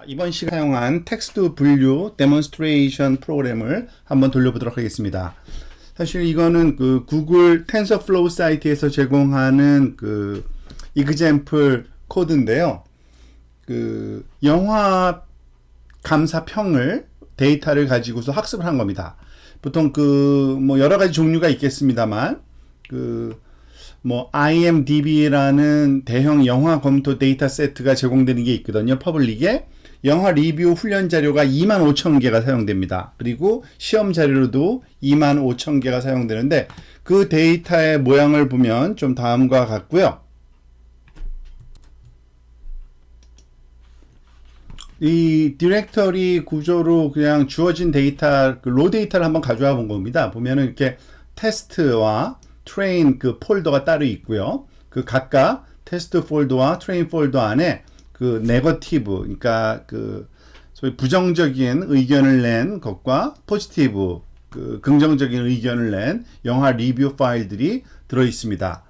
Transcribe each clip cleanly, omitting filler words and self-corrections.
이번 시간에 사용한 텍스트 분류 데몬스트레이션 프로그램을 한번 돌려보도록 하겠습니다. 사실 이거는 그 구글 텐서플로우 사이트에서 제공하는 그 example 코드인데요. 그 영화 감사평을 데이터를 가지고서 학습을 한 겁니다. 보통 그 뭐 여러 가지 종류가 있겠습니다만 그 뭐 IMDb라는 대형 영화 검토 데이터 세트가 제공되는 게 있거든요. 퍼블릭에 영화 리뷰 훈련 자료가 25,000개가 사용됩니다. 그리고 시험 자료로도 25,000개가 사용되는데 그 데이터의 모양을 보면 좀 다음과 같고요. 이 디렉터리 구조로 그냥 주어진 데이터, 그 로 데이터를 한번 가져와 본 겁니다. 보면은 이렇게 테스트와 트레인 그 폴더가 따로 있고요. 그 각각 테스트 폴더와 트레인 폴더 안에 그 네거티브, 그러니까 그 소위 부정적인 의견을 낸 것과 포지티브, 그 긍정적인 의견을 낸 영화 리뷰 파일들이 들어 있습니다.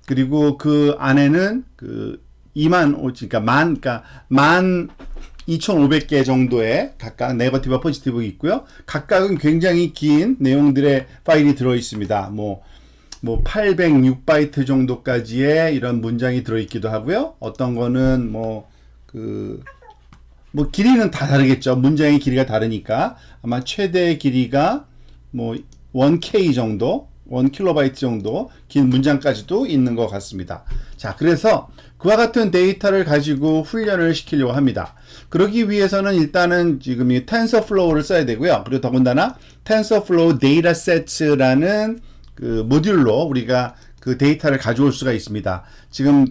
그리고 그 안에는 그 12,500개 정도의 각각 네거티브와 포지티브 있고요. 각각은 굉장히 긴 내용들의 파일이 들어 있습니다. 뭐 806바이트 정도까지의 이런 문장이 들어있기도 하고요. 어떤 거는 길이는 다 다르겠죠. 문장의 길이가 다르니까 아마 최대 길이가 1K 정도, 1KB 정도 긴 문장까지도 있는 것 같습니다. 자, 그래서 그와 같은 데이터를 가지고 훈련을 시키려고 합니다. 그러기 위해서는 일단은 지금 이 TensorFlow를 써야 되고요. 그리고 더군다나 TensorFlow Datasets라는 그 모듈로 우리가 그 데이터를 가져올 수가 있습니다. 지금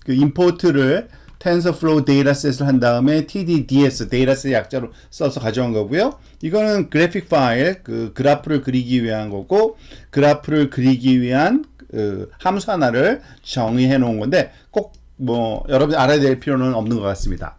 그 임포트를 TensorFlow Dataset을 한 다음에 TDDS, 데이터셋 약자로 써서 가져온 거고요. 이거는 그래픽 파일, 그 그래프를 그리기 위한 거고, 그래프를 그리기 위한 함수 하나를 정의해 놓은 건데, 꼭 여러분이 알아야 될 필요는 없는 것 같습니다.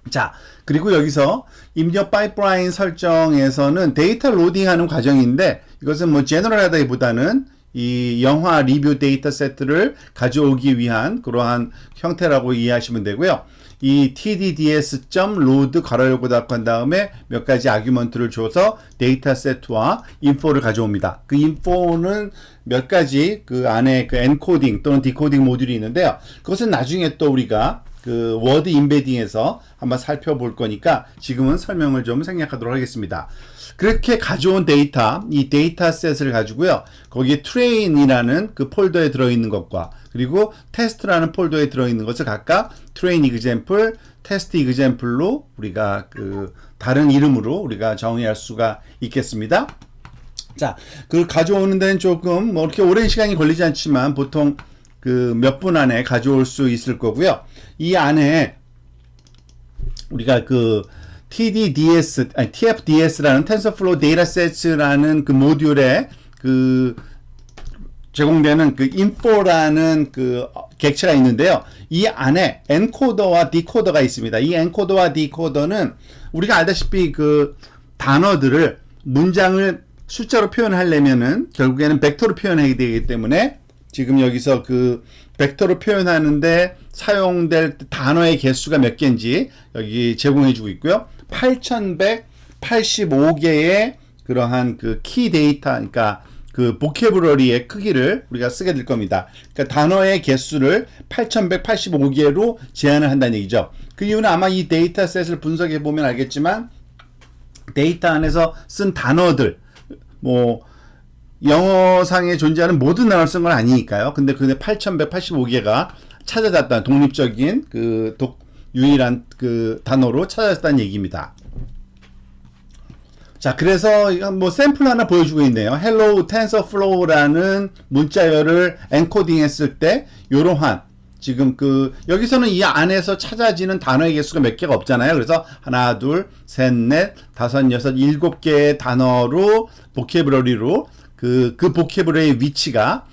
자, 그리고 여기서 입력 파이프라인 설정에서는 데이터 로딩하는 과정인데, 이것은 제너럴하다기보다는 이 영화 리뷰 데이터 세트를 가져오기 위한 그러한 형태라고 이해하시면 되고요. 이 tdds.load 괄호 열고 닫고 한 다음에 몇 가지 아규먼트를 줘서 데이터 세트와 인포를 가져옵니다. 그 인포는 몇 가지 그 안에 그 엔코딩 또는 디코딩 모듈이 있는데요. 그것은 나중에 또 우리가 그 워드 임베딩에서 한번 살펴볼 거니까 지금은 설명을 좀 생략하도록 하겠습니다. 그렇게 가져온 데이터, 이 데이터셋을 가지고요. 거기에 트레인이라는 그 폴더에 들어있는 것과 그리고 테스트라는 폴더에 들어있는 것을 각각 트레인 example, 테스트 example로 우리가 그 다른 이름으로 우리가 정의할 수가 있겠습니다. 자, 그 가져오는 데는 조금 그렇게 오랜 시간이 걸리지 않지만 보통 그 몇 분 안에 가져올 수 있을 거고요. 이 안에 우리가 그 TFDS라는 TensorFlow Datasets라는 그 모듈에 그 제공되는 그 info라는 그 객체가 있는데요. 이 안에 엔코더와 디코더가 있습니다. 이 엔코더와 디코더는 우리가 알다시피 그 단어들을 문장을 숫자로 표현하려면은 결국에는 벡터로 표현해야 되기 때문에 지금 여기서 그 벡터로 표현하는데 사용될 단어의 개수가 몇 개인지 여기 제공해주고 있고요. 8,185개의 그러한 그 키 데이터, 그러니까 그 보캐브러리의 크기를 우리가 쓰게 될 겁니다. 그러니까 단어의 개수를 8,185개로 제한을 한다는 얘기죠. 그 이유는 아마 이 데이터셋을 분석해 보면 알겠지만 데이터 안에서 쓴 단어들, 영어상에 존재하는 모든 단어를 쓴 건 아니니까요. 근데 8,185개가 찾아졌다는 독립적인 그 유일한 그 단어로 찾아졌다는 얘기입니다. 자, 그래서 샘플 하나 보여주고 있네요. Hello TensorFlow라는 문자열을 엔코딩 했을 때 요러한 지금 여기서는 이 안에서 찾아지는 단어의 개수가 몇 개가 없잖아요. 그래서 하나, 둘, 셋, 넷, 다섯, 여섯, 7개의 단어로 보캐브러리로 그 보캐브러리의 위치가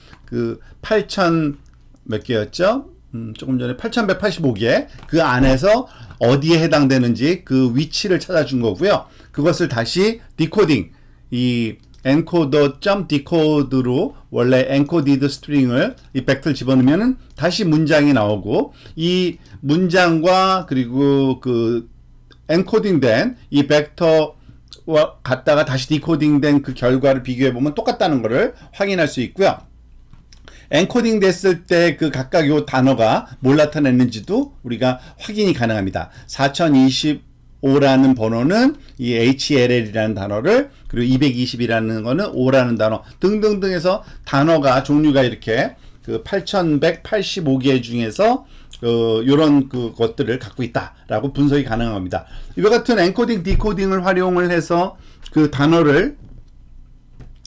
8,000 몇 개였죠? 조금 전에 8,185개 그 안에서 어디에 해당되는지 그 위치를 찾아준 거고요. 그것을 다시 디코딩, 이 encoder.decode로 원래 encoded string을 이 벡터를 집어넣으면은 다시 문장이 나오고 이 문장과 그리고 그 엔코딩된 이 벡터 갖다가 다시 디코딩된 그 결과를 비교해 보면 똑같다는 것을 확인할 수 있고요. 엔코딩 됐을 때 그 각각 요 단어가 뭘 나타냈는지도 우리가 확인이 가능합니다. 4025라는 번호는 이 HLL이라는 단어를, 그리고 220이라는 거는 O라는 단어 등등등 해서 단어가 종류가 이렇게 그 8185개 중에서 요런 그 것들을 갖고 있다라고 분석이 가능합니다. 이와 같은 엔코딩, 디코딩을 활용을 해서 그 단어를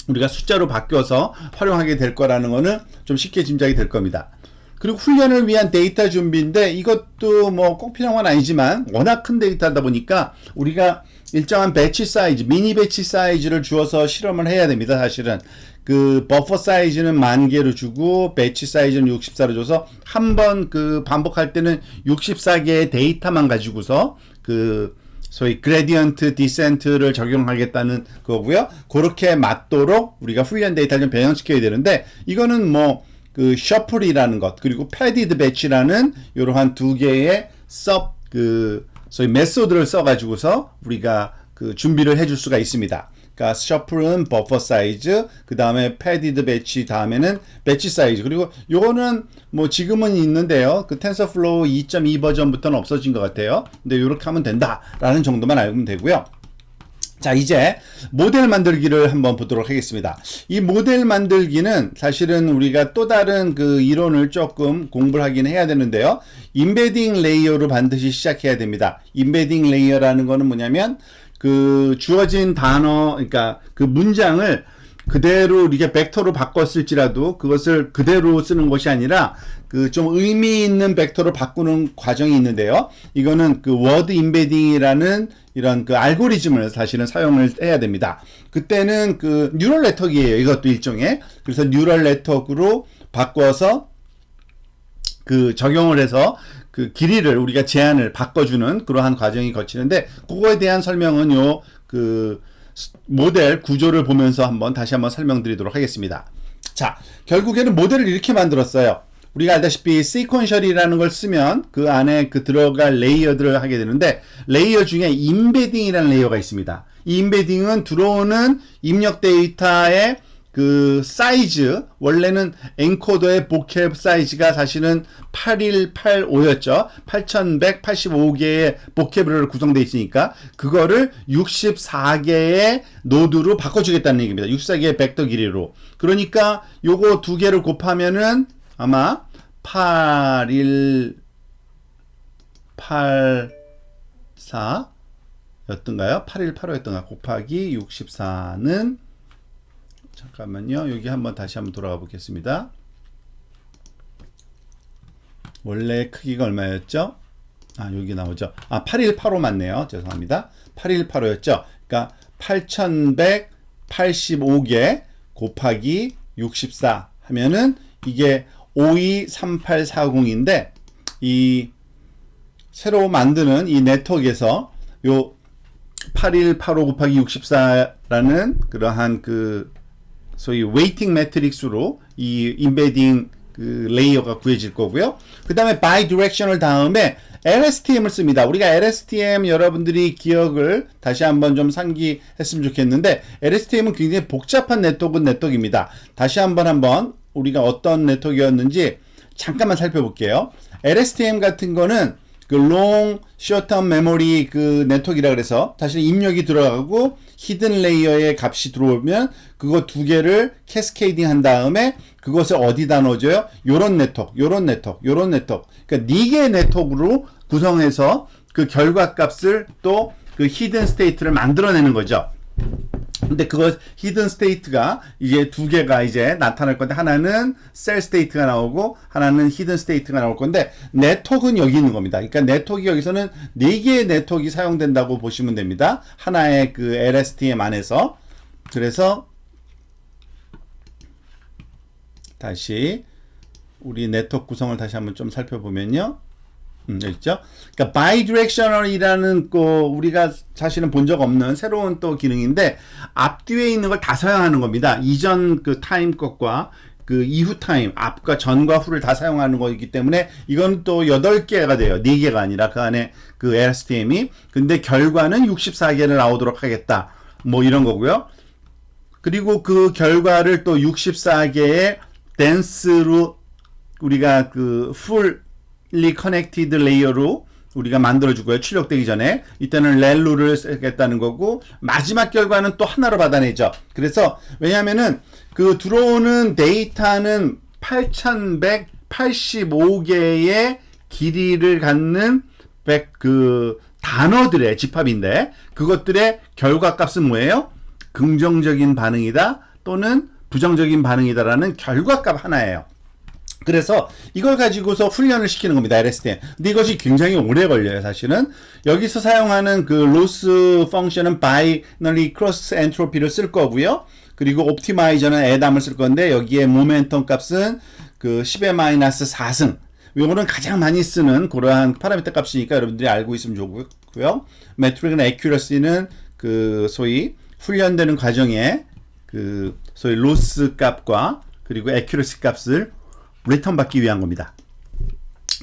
우리가 숫자로 바뀌어서 활용하게 될 거라는 거는 좀 쉽게 짐작이 될 겁니다. 그리고 훈련을 위한 데이터 준비인데 이것도 뭐 꼭 필요한 건 아니지만 워낙 큰 데이터다 보니까 우리가 일정한 배치 사이즈, 미니 배치 사이즈를 주어서 실험을 해야 됩니다. 사실은 그 버퍼 사이즈는 10,000개로 주고 배치 사이즈는 64로 줘서 한 번 그 반복할 때는 64개의 데이터만 가지고서 그 소위 그레디언트 디센트를 적용하겠다는 거고요. 그렇게 맞도록 우리가 훈련 데이터를 좀 변형시켜야 되는데 이거는 뭐 그 셔플이라는 것, 그리고 패디드 배치라는 이러한 두 개의 소위 메소드를 써가지고서 우리가 그 준비를 해줄 수가 있습니다. 그러니까 셔플은 버퍼 사이즈, 그 다음에 패디드 배치, 다음에는 배치 사이즈, 그리고 요거는 뭐 지금은 있는데요. 그 텐서플로우 2.2 버전부터는 없어진 것 같아요. 근데 이렇게 하면 된다라는 정도만 알면 되고요. 자, 이제 모델 만들기를 한번 보도록 하겠습니다. 이 모델 만들기는 사실은 우리가 또 다른 그 이론을 조금 공부를 하긴 해야 되는데요. 임베딩 레이어로 반드시 시작해야 됩니다. 임베딩 레이어라는 거는 뭐냐면 그 주어진 단어, 그러니까 그 문장을 그대로 이렇게 벡터로 바꿨을지라도 그것을 그대로 쓰는 것이 아니라 그 좀 의미 있는 벡터로 바꾸는 과정이 있는데요. 이거는 그 워드 임베딩이라는 이런 그 알고리즘을 사실은 사용을 해야 됩니다. 그때는 그 뉴럴 네트워크예요. 이것도 일종의. 그래서 뉴럴 네트워크로 바꿔서 그 적용을 해서 그 길이를 우리가 제한을 바꿔주는 그러한 과정이 거치는데 그거에 대한 설명은 요 그 모델 구조를 보면서 다시 한번 설명드리도록 하겠습니다. 자, 결국에는 모델을 이렇게 만들었어요. 우리가 알다시피 시퀀셜이라는 걸 쓰면 그 안에 그 들어갈 레이어들을 하게 되는데 레이어 중에 임베딩이라는 레이어가 있습니다. 이 임베딩은 들어오는 입력 데이터의 그 사이즈, 원래는 엔코더의 보캡 사이즈가 사실은 8185였죠. 8185개의 보캡으로 구성되어 있으니까 그거를 64개의 노드로 바꿔주겠다는 얘기입니다. 64개의 벡터 길이로. 그러니까 요거 두 개를 곱하면은 아마 8184 였던가요? 8185였던가 곱하기 64는 잠깐만요. 여기 다시 한번 돌아가 보겠습니다. 원래 크기가 얼마였죠? 여기 나오죠. 8185 맞네요. 죄송합니다. 8185였죠. 그러니까 8185개 곱하기 64 하면은 이게 523840인데 이 새로 만드는 이 네트워크에서 요 8185 곱하기 64라는 그러한 그 소위 웨이팅 매트릭스로 이 임베딩 그 레이어가 구해질 거고요. 그 다음에 바이디렉셔널 다음에 LSTM을 씁니다. 우리가 LSTM 여러분들이 기억을 다시 한번 좀 상기했으면 좋겠는데 LSTM은 굉장히 복잡한 네트워크입니다. 다시 한번 우리가 어떤 네트워크였는지 잠깐만 살펴볼게요. LSTM 같은 거는 그 long short-term memory 그 네트워크이라 그래서 사실 입력이 들어가고 히든 레이어의 값이 들어오면 그거 두 개를 캐스케이딩 한 다음에 그것을 어디다 넣어줘요? 요런 네트워크. 그러니까 4개의 네트워크로 구성해서 그 결과 값을 또 그 히든 스테이트를 만들어내는 거죠. 근데 그거 히든 스테이트가 이제 두 개가 이제 나타날 건데 하나는 셀 스테이트가 나오고 하나는 히든 스테이트가 나올 건데 네트워크는 여기 있는 겁니다. 그러니까 네트워크 여기서는 4개의 네트워크가 사용된다고 보시면 됩니다. 하나의 그 LSTM 안에서. 그래서 다시 우리 네트워크 구성을 다시 한번 좀 살펴보면요. 여기 있죠? 그러니까 바이디렉셔널이라는 거 우리가 사실은 본 적 없는 새로운 또 기능인데 앞뒤에 있는 걸 다 사용하는 겁니다. 이전 그 타임 것과 그 이후 타임, 앞과 전과 후를 다 사용하는 거이기 때문에 이건 또 8개가 돼요. 4개가 아니라 그 안에 그 LSTM이. 근데 결과는 64개를 나오도록 하겠다. 뭐 이런 거고요. 그리고 그 결과를 또 64개의 댄스로 우리가 그 fully connected layer로 우리가 만들어주고요. 출력되기 전에. 이때는 렐루를 쓰겠다는 거고, 마지막 결과는 또 하나로 받아내죠. 그래서, 왜냐면은, 그 들어오는 데이터는 8185개의 길이를 갖는 단어들의 집합인데, 그것들의 결과 값은 뭐예요? 긍정적인 반응이다, 또는 부정적인 반응이다라는 결과값 하나예요. 그래서 이걸 가지고서 훈련을 시키는 겁니다. LSTM. 근데 이것이 굉장히 오래 걸려요, 사실은. 여기서 사용하는 그 로스 펑션은 바이너리 크로스 엔트로피를 쓸 거고요. 그리고 옵티마이저는 애담을 쓸 건데, 여기에 모멘텀 값은 그 10의 마이너스 4승. 요거는 가장 많이 쓰는 그러한 파라미터 값이니까 여러분들이 알고 있으면 좋고요. 메트릭은 에큐러시는 그 소위 훈련되는 과정에 그 소위 로스 값과 그리고 에큐러시 값을 리턴 받기 위한 겁니다.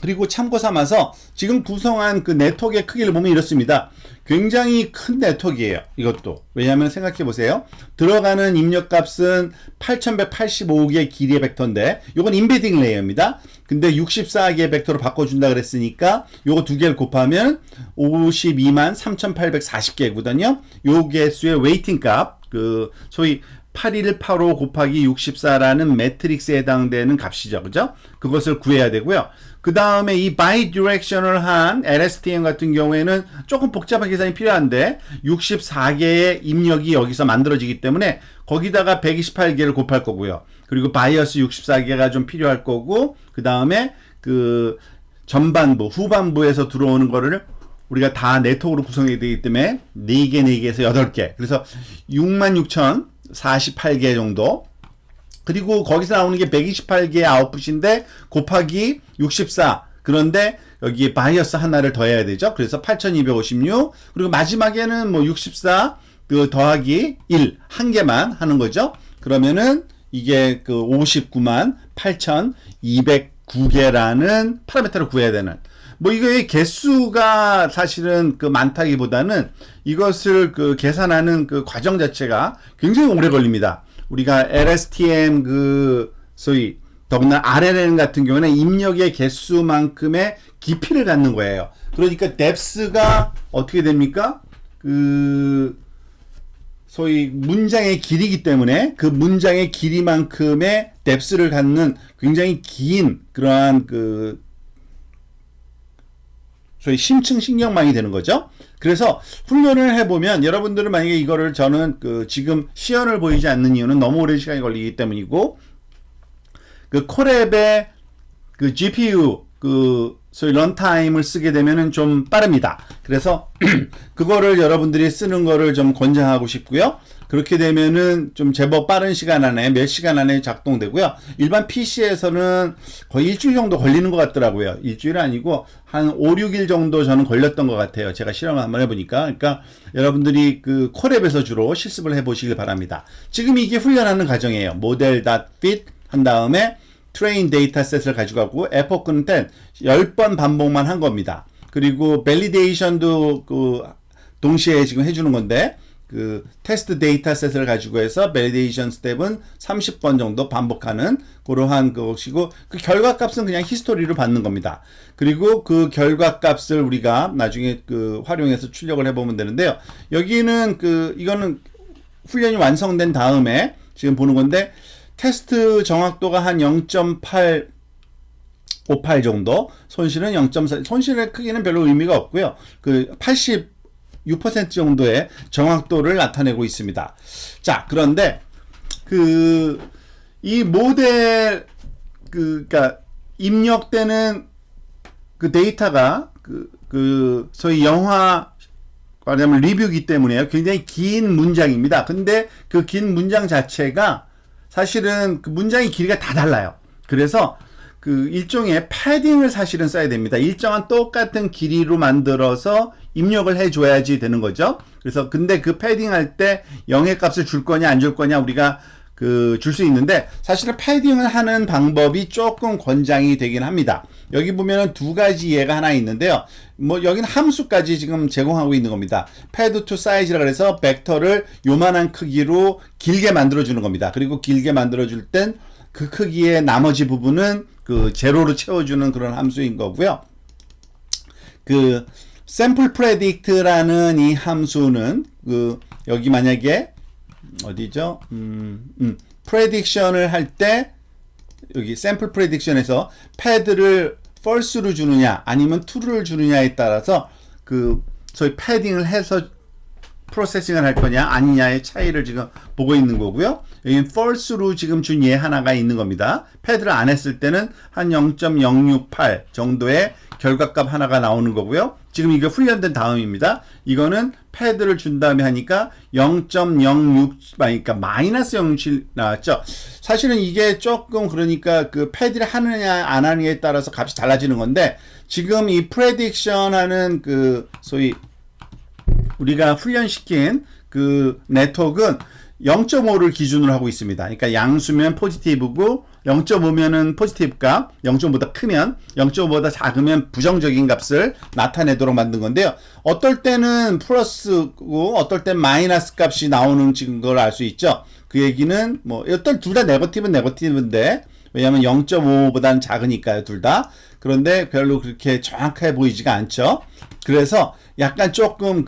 그리고 참고 삼아서 지금 구성한 그 네트워크의 크기를 보면 이렇습니다. 굉장히 큰 네트워크예요. 이것도. 왜냐하면 생각해 보세요. 들어가는 입력값은 8185개의 길이의 벡터인데 이건 임베딩 레이어입니다. 근데 64개의 벡터로 바꿔준다 그랬으니까 요거 두 개를 곱하면 52만 3840개거든요. 요 개수의 웨이팅 값, 그 소위 8185 곱하기 64라는 매트릭스에 해당되는 값이죠. 그죠? 그것을 구해야 되고요. 그 다음에 이 바이디렉셔널한 LSTM 같은 경우에는 조금 복잡한 계산이 필요한데 64개의 입력이 여기서 만들어지기 때문에 거기다가 128개를 곱할 거고요. 그리고 바이어스 64개가 좀 필요할 거고 그 다음에 그 전반부, 후반부에서 들어오는 거를 우리가 다 네트워크로 구성해야 되기 때문에 4개, 4개에서 8개. 그래서 66,048개 정도. 그리고 거기서 나오는 게 128개의 아웃풋인데 곱하기 64. 그런데 여기에 바이어스 하나를 더해야 되죠. 그래서 8,256. 그리고 마지막에는 뭐 64 그 더하기 1 한 개만 하는 거죠. 그러면은 이게 그 59만 8,209개라는 파라미터를 구해야 되는. 뭐 이거의 개수가 사실은 그 많다기보다는 이것을 그 계산하는 그 과정 자체가 굉장히 오래 걸립니다. 우리가 LSTM 그 소위 더구나 RNN 같은 경우는 입력의 개수만큼의 깊이를 갖는 거예요. 그러니까 depth가 어떻게 됩니까? 그 소위 문장의 길이기 때문에 그 문장의 길이만큼의 depth를 갖는 굉장히 긴 그러한 그 소위 심층 신경망이 되는 거죠. 그래서 훈련을 해보면 여러분들은 만약에 이거를 저는 그 지금 시연을 보이지 않는 이유는 너무 오랜 시간이 걸리기 때문이고 그 콜앱의 그 GPU 그 소위 런타임을 쓰게 되면은 좀 빠릅니다. 그래서 그거를 여러분들이 쓰는 거를 좀 권장하고 싶고요. 그렇게 되면은 좀 제법 빠른 시간 안에 몇 시간 안에 작동되고요. 일반 PC에서는 거의 일주일 정도 걸리는 것 같더라고요. 일주일 아니고 한 5, 6일 정도 저는 걸렸던 것 같아요. 제가 실험을 한번 해보니까. 그러니까 여러분들이 그 콜앱에서 주로 실습을 해보시길 바랍니다. 지금 이게 훈련하는 과정이에요. model.fit 한 다음에 트레인 데이터셋을 가지고 에포크는 10번 반복만 한 겁니다. 그리고 밸리데이션도 그 동시에 지금 해주는 건데 그 테스트 데이터셋을 가지고 해서 밸리데이션 스텝은 30번 정도 반복하는 그러한 것이고 그 결과값은 그냥 히스토리로 받는 겁니다. 그리고 그 결과값을 우리가 나중에 그 활용해서 출력을 해보면 되는데요. 여기는 그 이거는 훈련이 완성된 다음에 지금 보는 건데 테스트 정확도가 한 0.858 정도, 손실은 0.4, 손실의 크기는 별로 의미가 없고요. 그 86% 정도의 정확도를 나타내고 있습니다. 자, 그런데 이 모델 그러니까 입력되는 그 데이터가 소위 영화 말하자면 리뷰이기 때문에 굉장히 긴 문장입니다. 근데 그 긴 문장 자체가 사실은 그 문장의 길이가 다 달라요. 그래서 그 일종의 패딩을 사실은 써야 됩니다. 일정한 똑같은 길이로 만들어서 입력을 해줘야지 되는 거죠. 그래서 근데 그 패딩 할 때 0의 값을 줄 거냐 안 줄 거냐 우리가 줄 수 있는데 사실은 패딩을 하는 방법이 조금 권장이 되긴 합니다. 여기 보면은 두 가지 예가 하나 있는데요. 뭐 여기는 함수까지 지금 제공하고 있는 겁니다. 패드 투 사이즈라 그래서 벡터를 요만한 크기로 길게 만들어 주는 겁니다. 그리고 길게 만들어 줄 땐 그 크기의 나머지 부분은 그 제로로 채워주는 그런 함수인 거고요. 그 sample predict라는 이 함수는 여기 만약에 어디죠? prediction을 할 때 여기 sample prediction에서 패드를 false로 주느냐 아니면 true를 주느냐에 따라서 소위 패딩을 해서 프로세싱을 할 거냐 아니냐의 차이를 지금 보고 있는 거고요. 여기 false로 지금 준 예 하나가 있는 겁니다. 패드를 안 했을 때는 한 0.068 정도의 결과값 하나가 나오는 거고요. 지금 이거 훈련된 다음입니다. 이거는 패드를 준 다음에 하니까 0.06, 그러니까 마이너스 0.7 나왔죠. 사실은 이게 조금 그러니까 그 패드를 하느냐 안 하느냐에 따라서 값이 달라지는 건데 지금 이 프레딕션 하는 소위 우리가 훈련시킨 네트워크는 0.5를 기준으로 하고 있습니다. 그러니까 양수면 포지티브고 0.5면은 포지티브 값, 0.5보다 크면 0.5보다 작으면 부정적인 값을 나타내도록 만든 건데요. 어떨 때는 플러스고 어떨 땐 마이너스 값이 나오는 지금 걸 알 수 있죠. 그 얘기는 뭐 어떤 둘 다 네거티브는 네거티브인데 왜냐하면 0.5보다는 작으니까요, 둘 다. 그런데 별로 그렇게 정확해 보이지가 않죠. 그래서 약간 조금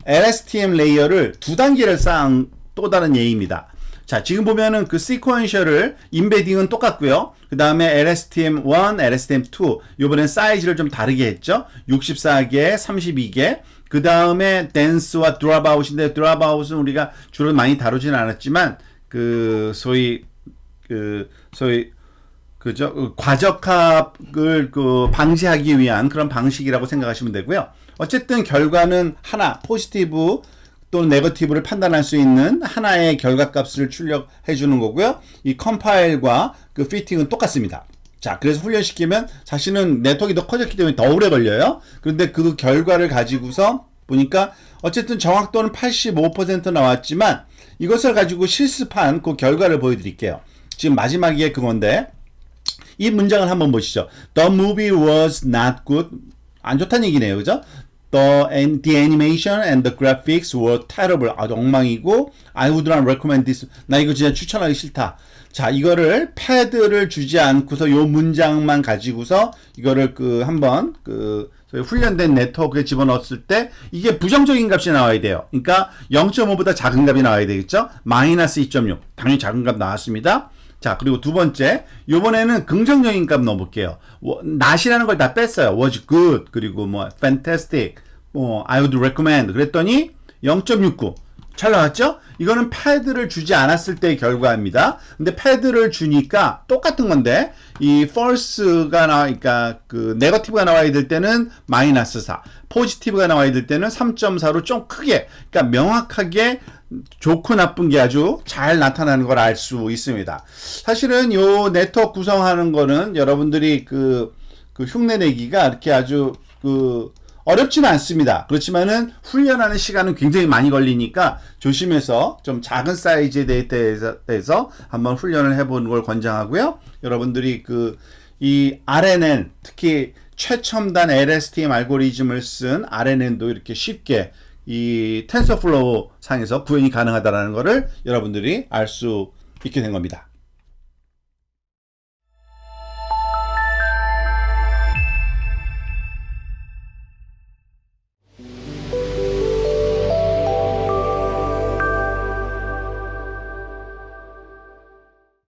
LSTM 레이어를 두 단계를 쌓은 또 다른 예입니다. 자, 지금 보면은 시퀀셜을 인베딩은 똑같고요. 그 다음에 LSTM1, LSTM2 요번엔 사이즈를 좀 다르게 했죠. 64개, 32개. 그 다음에 댄스와 드랍아웃인데 드랍아웃은 우리가 주로 많이 다루진 않았지만 소위 과적합을 방지하기 위한 그런 방식이라고 생각하시면 되고요. 어쨌든 결과는 하나, 포지티브 또는 네거티브를 판단할 수 있는 하나의 결과값을 출력해 주는 거고요. 이 컴파일과 피팅은 똑같습니다. 자, 그래서 훈련시키면 사실은 네트워크가 더 커졌기 때문에 더 오래 걸려요. 그런데 그 결과를 가지고서 보니까 어쨌든 정확도는 85% 나왔지만 이것을 가지고 실습한 그 결과를 보여드릴게요. 지금 마지막에 그건데 이 문장을 한번 보시죠. The movie was not good. 안 좋다는 얘기네요. 그죠? The animation and the graphics were terrible. 아주 엉망이고 I would not recommend this. 나 이거 진짜 추천하기 싫다. 자, 이거를 패드를 주지 않고서 요 문장만 가지고서 이거를 한번 훈련된 네트워크에 집어넣었을 때 이게 부정적인 값이 나와야 돼요. 그러니까 0.5보다 작은 값이 나와야 되겠죠? 마이너스 2.6. 당연히 작은 값 나왔습니다. 자, 그리고 두 번째, 요번에는 긍정적인 값 넣어볼게요. not이라는 걸 다 뺐어요. was good, 그리고 fantastic, I would recommend. 그랬더니 0.69. 잘 나왔죠? 이거는 패드를 주지 않았을 때의 결과입니다. 근데 패드를 주니까 똑같은 건데, 이 false가 나와니까 네거티브가 나와야 될 때는 마이너스 4, 포지티브가 나와야 될 때는 3.4로 좀 크게, 그러니까 명확하게 좋고 나쁜 게 아주 잘 나타나는 걸 알 수 있습니다. 사실은 요 네트워크 구성하는 거는 여러분들이 흉내내기가 이렇게 아주 어렵지는 않습니다. 그렇지만은 훈련하는 시간은 굉장히 많이 걸리니까 조심해서 좀 작은 사이즈에 대해서 한번 훈련을 해보는 걸 권장하고요. 여러분들이 이 RNN, 특히 최첨단 LSTM 알고리즘을 쓴 RNN도 이렇게 쉽게 이 텐서플로우 상에서 구현이 가능하다는 것을 여러분들이 알 수 있게 된 겁니다.